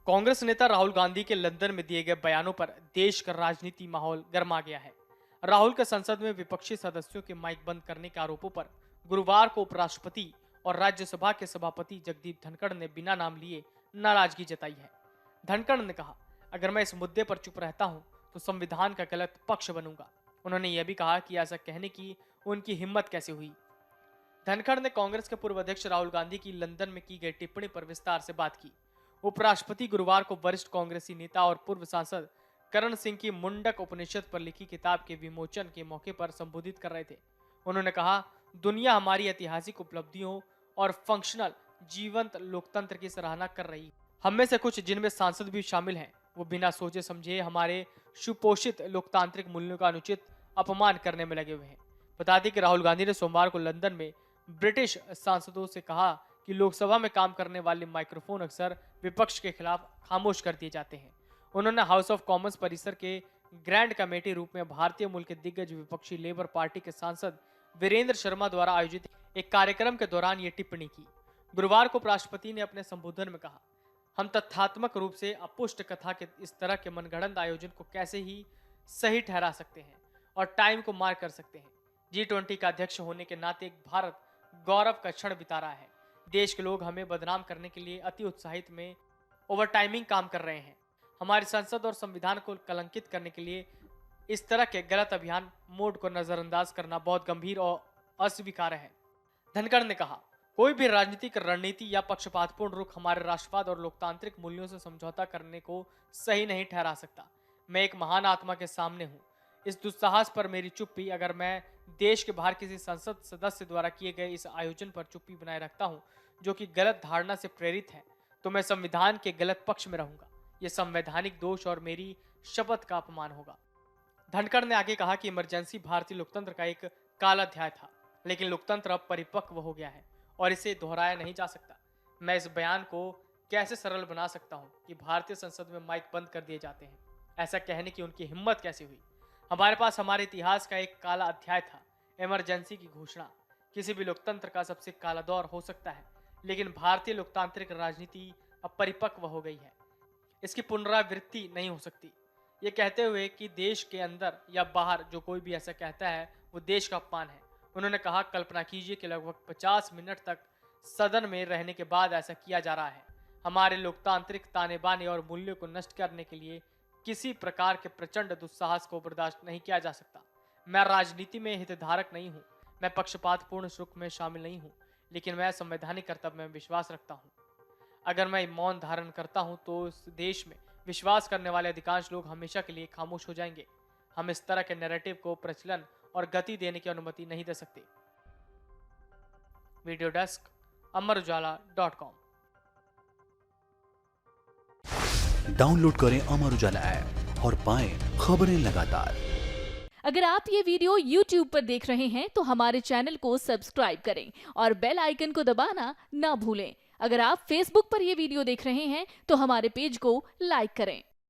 कांग्रेस नेता राहुल गांधी के लंदन में दिए गए बयानों पर देश का राजनीति माहौल गर्मा गया है। राहुल के संसद में विपक्षी सदस्यों के माइक बंद करने के आरोपों पर गुरुवार को उपराष्ट्रपति और राज्यसभा के सभापति जगदीप धनखड़ ने बिना नाम लिए नाराजगी जताई है। धनखड़ ने कहा, अगर मैं इस मुद्दे पर चुप रहता हूं तो संविधान का गलत पक्ष बनूंगा। उन्होंने यह भी कहा कि ऐसा कहने की उनकी हिम्मत कैसे हुई। धनखड़ ने कांग्रेस के पूर्व अध्यक्ष राहुल गांधी की लंदन में की गई टिप्पणी पर विस्तार से बात की। उपराष्ट्रपति गुरुवार को वरिष्ठ कांग्रेसी नेता और पूर्व सांसद करण सिंह की मुंडक उपनिषद पर लिखी किताब के विमोचन के मौके पर संबोधित कर रहे थे। उन्होंने कहा, दुनिया हमारी ऐतिहासिक उपलब्धियों और फंक्शनल जीवंत लोकतंत्र की सराहना कर रही है। हम में से कुछ, जिनमें सांसद भी शामिल हैं, वो बिना सोचे समझे हमारे सुपोषित लोकतांत्रिक मूल्यों का अनुचित अपमान करने में लगे हुए हैं। बता दें कि राहुल गांधी ने सोमवार को लंदन में ब्रिटिश सांसदों से कहा कि लोकसभा में काम करने वाले माइक्रोफोन अक्सर विपक्ष के खिलाफ खामोश कर दिए जाते हैं। उन्होंने हाउस ऑफ कॉमन्स परिसर के ग्रैंड कमेटी रूप में भारतीय मूल के दिग्गज विपक्षी लेबर पार्टी के सांसद वीरेंद्र शर्मा द्वारा आयोजित एक कार्यक्रम के दौरान ये टिप्पणी की। गुरुवार को उपराष्ट्रपति ने अपने संबोधन में कहा, हम तथ्यात्मक रूप से अपुष्ट कथा के इस तरह के मनगढ़ंत आयोजन को कैसे ही सही ठहरा सकते हैं और टाइम को मार कर सकते हैं। G20 का अध्यक्ष होने के नाते एक भारत गौरव का क्षण बिता रहा है। देश के लोग हमें बदनाम करने के लिए अति उत्साहित में ओवर टाइमिंग काम कर रहे हैं। हमारी संसद और संविधान को कलंकित करने के लिए इस तरह के गलत अभियान मोड को नजरअंदाज करना बहुत गंभीर और अस्वीकार्य है। धनखड़ ने कहा, कोई भी राजनीतिक रणनीति या पक्षपातपूर्ण रुख हमारे राष्ट्रवाद और लोकतांत्रिक मूल्यों से समझौता करने को सही नहीं ठहरा सकता। मैं एक महान आत्मा के सामने हूँ। इस दुस्साहस पर मेरी चुप्पी, अगर मैं देश के बाहर किसी संसद सदस्य द्वारा किए गए इस आयोजन पर चुप्पी बनाए रखता हूं, जो कि गलत धारणा से प्रेरित है, तो मैं संविधान के गलत पक्ष में रहूंगा। यह संवैधानिक दोष और मेरी शपथ का अपमान होगा। धनखड़ ने आगे कहा कि इमरजेंसी भारतीय लोकतंत्र का एक काला अध्याय था, लेकिन लोकतंत्र अब परिपक्व हो गया है और इसे दोहराया नहीं जा सकता। मैं इस बयान को कैसे सरल बना सकता हूं कि भारतीय संसद में माइक बंद कर दिए जाते हैं। ऐसा कहने की उनकी हिम्मत कैसे हुई। हमारे पास हमारे इतिहास का एक काला अध्याय था, इमरजेंसी की घोषणा। किसी भी लोकतंत्र का सबसे काला दौर हो सकता है, लेकिन भारतीय लोकतांत्रिक राजनीति अब परिपक्व हो गई है। इसकी पुनरावृत्ति नहीं हो सकती। ये कहते हुए कि देश के अंदर या बाहर जो कोई भी ऐसा कहता है वो देश का अपमान है। उन्होंने कहा, कल्पना कीजिए कि लगभग 50 मिनट तक सदन में रहने के बाद ऐसा किया जा रहा है। हमारे लोकतांत्रिक ताने बाने और मूल्यों को नष्ट करने के लिए किसी प्रकार के प्रचंड दुस्साहस को बर्दाश्त नहीं किया जा सकता। मैं राजनीति में हितधारक नहीं हूं, मैं पक्षपातपूर्ण सुख में शामिल नहीं हूं, लेकिन मैं संवैधानिक कर्तव्य में विश्वास रखता हूं। अगर मैं मौन धारण करता हूं तो इस देश में विश्वास करने वाले अधिकांश लोग हमेशा के लिए खामोश हो जाएंगे। हम इस तरह के नैरेटिव को प्रचलन और गति देने की अनुमति नहीं दे सकते। Video desk, amarujala.com। डाउनलोड करें अमर उजाला ऐप और पाएं खबरें लगातार। अगर आप ये वीडियो YouTube पर देख रहे हैं तो हमारे चैनल को सब्सक्राइब करें और बेल आइकन को दबाना ना भूलें। अगर आप Facebook पर ये वीडियो देख रहे हैं तो हमारे पेज को लाइक करें।